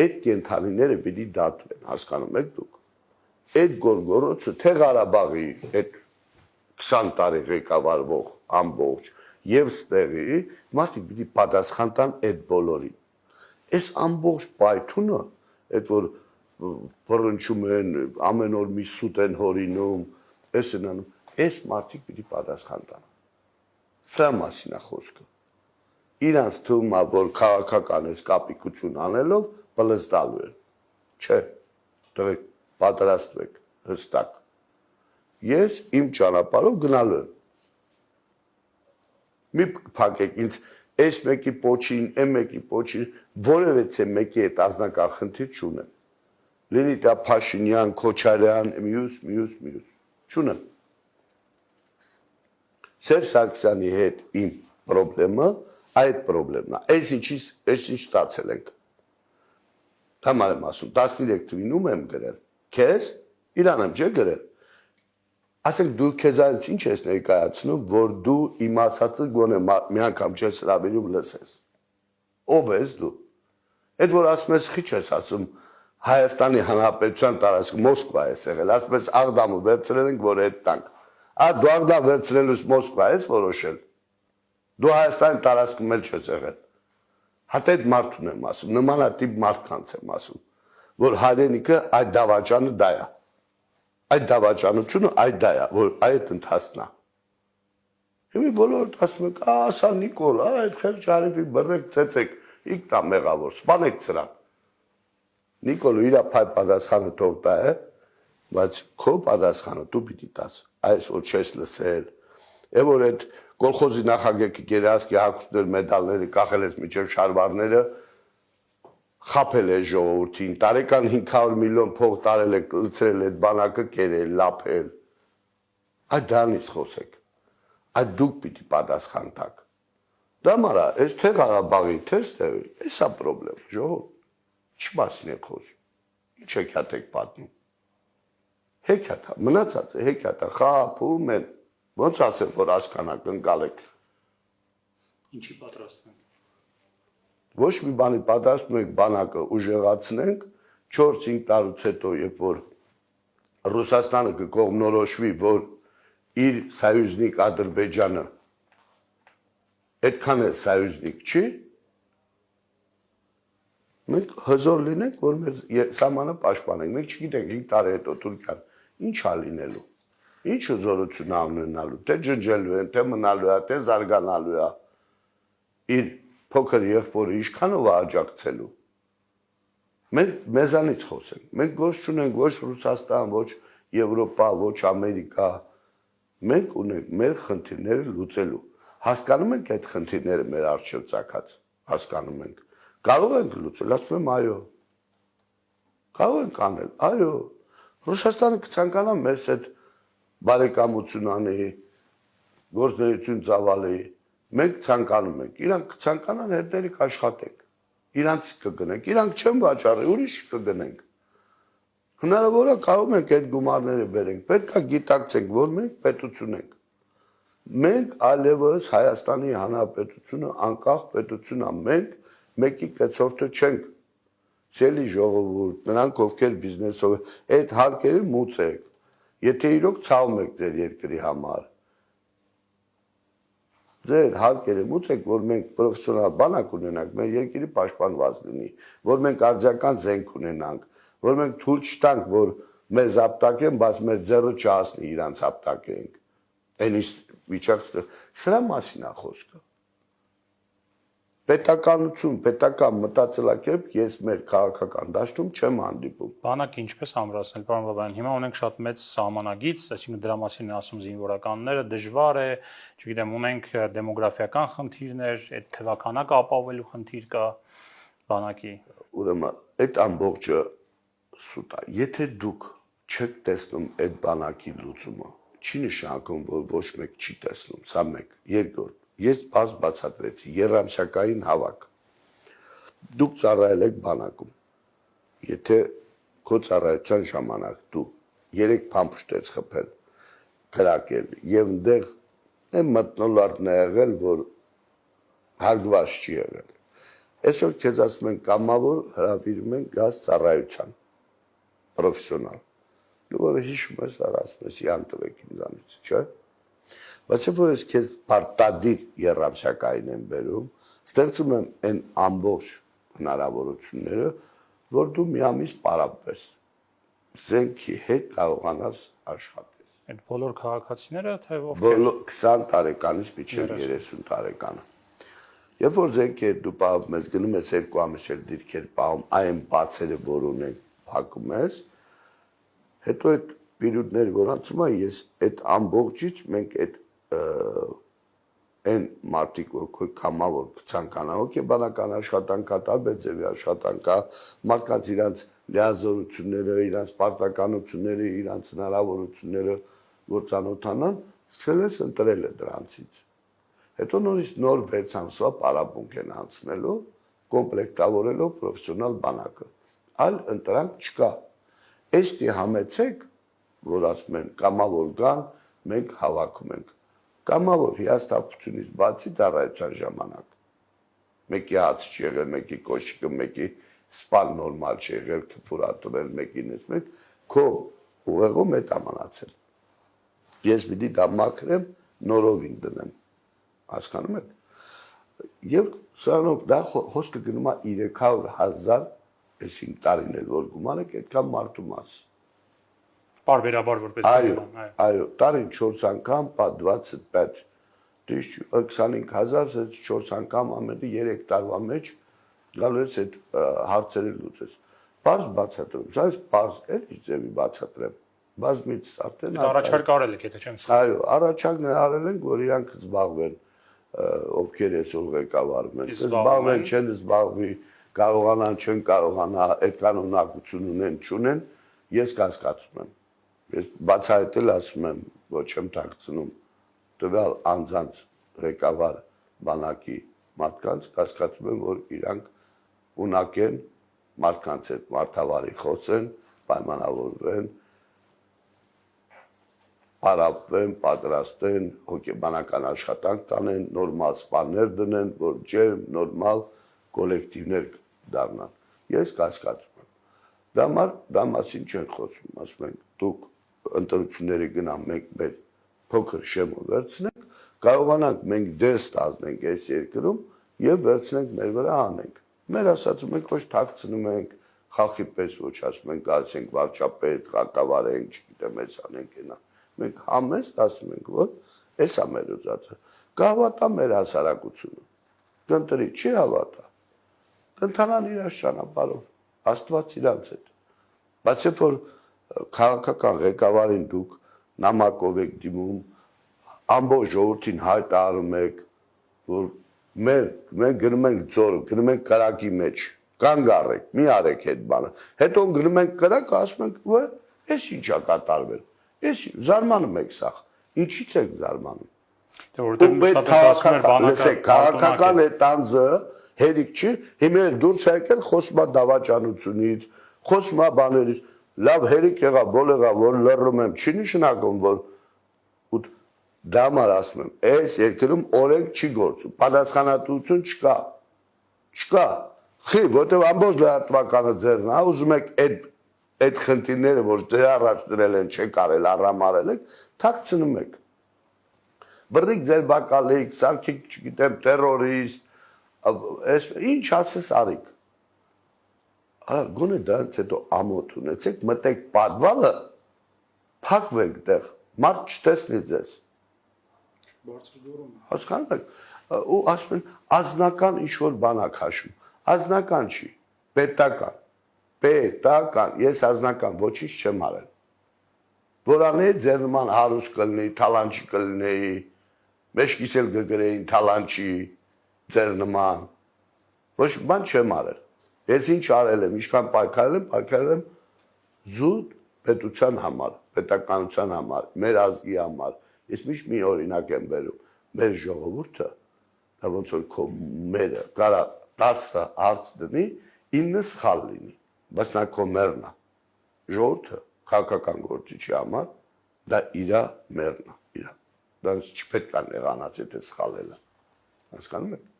այդ կենթանիները պիտի դատվեն, հասկանում եք դուք։ Այդ Գորգորոցը թե Ղարաբաղի այդ 20 տարի ղեկավարվող ամբողջ եւ ստեղի մարդիկ պիտի պատասխան տան այդ բոլորին։ Այս ամբողջ պայթունը, այդ որ բռնչում են, ամեն օր մի սուտ են հորինում, էսն անում, այս մարդիկ պիտի պատասխան տան։ Սա մասին է խոսքը։ Իրանց թվում է, որ քաղաքական այս կապիկություն անելով պլստալու են։ Չէ, տվեք, պատրաստվեք, հստակ։ Ես իմ ճանապարհով գնալու եմ։ Մի փակեք ինձ այս մեկի պոչին, այն մեկի պոչին, որևէ մեկի հետ ազնական խնդիր չունեմ։ Լինի դա Փաշինյան, Քոչարյան, մյուս։ Չունեմ։ Սերժ Սարգսյանի հետ իմ խնդրումը այդ խնդրեմն է։ Այս ինչ ստացել ենք։ Համար եմ ասում, 13 թվականին եմ գրել։ Քեզ իրան եմ չէ գրել։ Ասենք դու քեզանից ինչ ես ներկայացնում, որ դու իմ ասածը գոնե մի անգամ չես հրավիրում լսես։ Ով ես դու։ Այդ որ ասում ես, քիչ ես ասում, Հայաստանի Հանրապետության տարածք Մոսկվա ես եղել, ասում ես Աղդամը վերցրել ենք, որ այդ տանք։ Դու Աղդամ վերցրելուց Մոսկվա ես որոշել։ Դու Հայաստանի տարածքում էլ չես եղել։ Հատ այդ մարդուն եմ ասում, նմանատիպ մարդկանց եմ ասում, որ հայրենիքը այդ դավաճանը դա է։ Այդ դավաճանությունը այդ դա է, որ այդ ընթացն է։ Հիմա բոլորը ասում են, ասա Նիկոլ, այդ քեզ ճարիվի բռնեք, ծեծեք, իք տա մեղավոր, սպանեք սրան։ Նիկոլը իր պատասխանը թող տա է, բայց քո պատասխանը դու պիտի տաս, այս որ չես լսել, եւ որ այդ կոլխոզի նախագահի գերազգի հագուստներ մեդալները կախել ես միջև շարվարները, խապել է ժողովրդին, տարեկան 500 միլիոն փող տարել եք, լցրել այդ բանակը կերել, լափել։ Այդ դրանից խոսեք։ Այդ դուք պիտի պատասխան տաք։ Դա մարա, այս թե Ղարաբաղի, թե ստեղի, էսա պրոբլեմ, ժողովուրդ։ Ինչ մասին եք խոսում։ Ինչ հեքիաթ եք պատմում։ Հեքիաթ է, մնացած է հեքիաթ է, խաղափում են։ Ոնց ասեմ, որ հասկանաք, ընկալեք։ Ինչի պատրաստվում եք։ Ոչ մի բանի պատրաստում եք բանակը ուժեղացնենք 4-5 տարուց հետո, երբ որ Ռուսաստանը կկողմնորոշվի, որ իր սայուզնիկ Ադրբեջանը այդքան էլ սայուզնիկ չի, մենք հզոր լինենք, որ մեր սահմանը պաշտպանենք, մենք չգիտենք 5 տարի հետո Թուրքիան ինչ է լինելու, ինչ հզորություն է ունենալու, թե ջնջելու են, թե մնալու է, թե զարգանալու է, իր փոքր եղբորը ինչքանով է աջակցելու։ Մենք մեզանից խոսենք, մենք ոչ չունենք ոչ Ռուսաստան, ոչ Եվրոպա, ոչ Ամերիկա, մենք ունենք մեր խնդիրները լուծելու։ Հասկանում ենք այդ խնդիրները մեր առջև ծագած, հասկանում ենք։ Կարող ենք լուծել, ասում եմ այո։ Կարող ենք անել, այո։ Ռուսաստանը կցանկանա մեզ այդ բարեկամություն անի, գործունեություն ծավալի, մենք ցանկանում ենք, իրանք կցանկանան հետերիկ աշխատենք, իրանք կգնենք, իրանք չեն վաճառի, ուրիշ կգնենք։ Հնարավոր է կարող ենք այդ գումարները բերենք, պետք է գիտակցենք, որ մենք պետություն ենք։ Մենք այլևս Հայաստանի Հանրապետությունը անկախ պետություն է, մենք մեկի կեցորդը չենք, սելի ժողովուրդ, նրանք ովքեր բիզնեսով, այդ հարկերը մուծեք, եթե իրոք ցավում եք ձեր երկրի համար, ձեր հարկերը մուծեք, որ մենք պրոֆեսիոնալ բանակ ունենանք, մեր երկիրը պաշտպանված լինի, որ մենք արձական զենք ունենանք, որ մենք թույլ չտանք, որ մեզ ապտակեն, բայց մեր ձեռը չհասնի իրանց ապտակենք, այն ինչ վիճակը, սրա մասին է խոսքը։ Պետականություն, պետական մտածելակերպ ես մեր քաղաքական դաշտում չեմ հանդիպում։ Բանակը ինչպես ամրացնել, պարոն Բաբայան, հիմա ունենք շատ մեծ սահմանագիծ, այսինքն դրա մասին են ասում զինվորականները, դժվար է, չգիտեմ, ունենք դեմոգրաֆիական խնդիրներ, այդ թվականակը ապահովելու խնդիր կա բանակի։ Ուրեմն, այդ ամբողջը սուտ է։ Եթե դուք չեք տեսնում այդ բանակի լուծումը, չի նշանակում, որ ոչ մեկ չի տեսնում, սա մեկ, երկրորդ։ Ես բացատրեցի երամսյակային հավաք։ Դուք ծառայել եք բանակում։ Եթե քո ծառայության ժամանակ դու 3 փամփշտեց խփել, կրակել եւ այնտեղ այն մտնոլորտն է եղել, որ հարգված չի եղել։ Այսօր քեզ ասում են կամավոր հրավիրում են գազ ծառայության պրոֆեսիոնալ։ Դու որ հիշում ես, ասում ես յան տվեք ինձանից, չէ՞։ Բայց որ ես քեզ պարտադիր երամսյակային եմ բերում, ստեղծում եմ այն ամբողջ հնարավորությունները, որ դու մի ամիս պարապես, զենքի հետ կարողանաս աշխատես։ Այդ բոլոր քաղաքացիները, թե ովքեր։ Բոլոր 20 տարեկանից մինչև 30 տարեկանը։ Երբ որ զենքի հետ դու պահում ես, գնում ես 2 ամիս էլ դիրքեր պահում, այն բացերը, որ ունեն, փակում ես, հետո այդ պիրուտները, որ անցում է, ես այդ ամբողջից մենք այդ այն մարդիկ, որ քո կամավոր ցանկանա, հոգեբանական աշխատանքա, տարբեր ձևի աշխատանքա, մարդկանց իրանց լիազորությունները, իրանց պարտականությունները, իրանց հնարավորությունները, որ ծանոթանան, սկսել ես ընտրել է դրանցից։ Հետո նորից նոր 6 ամսվա պարապմունք են անցնելու, կոմպլեկտավորելով պրոֆեսիոնալ բանակը։ Այլ ընտրանք չկա։ Էստի համեցեք, որ ասում են կամավոր գան, մենք հավաքում ենք։ Կամավոր հիասթափությունից բացի ծառայության ժամանակ։ Մեկի հաց չի եղել, մեկի կոշիկը, մեկի սպան նորմալ չի եղել, քֆուրատորել մեկինից մեկ, քո ուղեղում է մնացել։ Ես պիտի դա մաքրեմ, նորովին դնեմ։ Հասկանում եք։ Եվ սրանով դա խոսքը գնում է 300,000, ես իմ տարին էլ որ գումարեք, այդքան մարդու մաս։ Պարբերաբար որպես այո, տարին 4 անգամ, 25, 25,000, 4 անգամ ամենը 3 տարվա մեջ գալու ես այդ հարցերը լուծես։ Պարզ բացատրում, սայս պարզ էլի ձևի բացատրեմ։ Բազմից արդեն առաջարկ արել եք, եթե չեմ սխալվում։ Այո, առաջարկն արել ենք, որ իրանք զբաղվեն, ովքեր այսօր ղեկավարում են, զբաղվեն, չեն զբաղվի, կարողանան, չեն կարողանա, այդքան ունակություն ունեն, չունեն, ես կասկածում եմ։ Ես բացահայտել ասում եմ, ոչ եմ թաքցնում, տվյալ անձանց ղեկավար բանակի մարդկանց կասկածում եմ, որ իրանք ունակ են, մարդկանց հետ մարդավարի խոսեն, պայմանավորվեն, պարապվեն, պատրաստեն, հոգեբանական աշխատանք տանեն, նորմալ սպաներ դնեն, որ ջերմ, նորմալ կոլեկտիվներ դառնան։ Ես կասկածում եմ։ Դա մասին չեն խոսում, ասում ենք, դուք ընտրությունների գնամ, մենք մեր փոքր շեմը վերցնենք, կարողանանք մենք դեր ստանանք այս երկրում եւ վերցնենք մեր վրա անենք։ Մեր ասացում ենք ոչ թաքցնում ենք, խախի պես ոչ ասում ենք, ասենք վարչապետ, ղեկավարենք, չգիտեմ, այս անենք այնա։ Մենք համեստ ասում ենք, որ էս է մեր ուզածը։ Կհավատա մեր հասարակությունը։ Կընտրի, չի հավատա։ Կընթանան իրաց ճանապարհով, Աստված իրանց հետ։ Բայց երբ որ քաղաքական ղեկավարին դուք նամակով եք դիմում, ամբողջ ժողովրդին հայտարարում եք, որ մենք գնում ենք ձոր, գնում ենք կրակի մեջ, կանգ առեք, մի արեք այդ բանը։ Հետո գնում ենք կրակ, ասում ենք, «Վայ, էս ինչա կատարվել»։ Էս զարմանում եք սա։ Ինչի՞ց եք զարմանում։ Դե որտեղ մշտապես ասում էր բանակը, քաղաքական է տանձը, հերիք չի, հիմա էլ դուրս եկել խոսում է դավաճանությունից, խոսում է բաներից, լավ հերիք եղավ, որ լռում եմ, չի նշանակում, որ դա համար ասում եմ, այս երկրում օրենք չի գործում, պատասխանատվություն չկա, չկա, խի, որտև ամբողջ լրատվականը ձերն է, ուզում եք այդ խնդիրները, որ դեր առաջ դրել են, չեք արել, առամարել եք, թաքցնում եք, բռնիկ ձեր բակալիք, սարքիք, չգիտեմ, տերորիստ, ինչ ասես արիք, գոնե դրանց հետո ամոթ ունեցեք, մտեք պատվալը, փակվեք տեղ, մարդ չտեսնի ձեզ։ Հասկանում եք, ու ասում են, ազնական ինչ-որ բան ա քաշում, ազնական չի, պետական, ես ազնական ոչինչ չեմ արել, որ անեի ձեր նման հարուստ կլնի, թալանչի կլնեի, մեջքիս էլ գգրեին թալանչի, ձեր նման, ոչ բան չեմ արել, ես ինչ արել եմ, ինչքան պայքարել եմ զուտ պետության համար, պետականության համար, մեր ազգի համար, ես միշտ մի օրինակ եմ բերում, մեր ժողովուրդը, դա ոնց որ քո մերը, կարա 10 հարց դնի, 9 սխալ լինի, բայց նա քո մերն է, ժողովուրդը քաղաքական գործիչի համար, դա իրա մերն է, իրա, դա չպետք է նեղանաց, եթե սխալել է, հասկանում եք։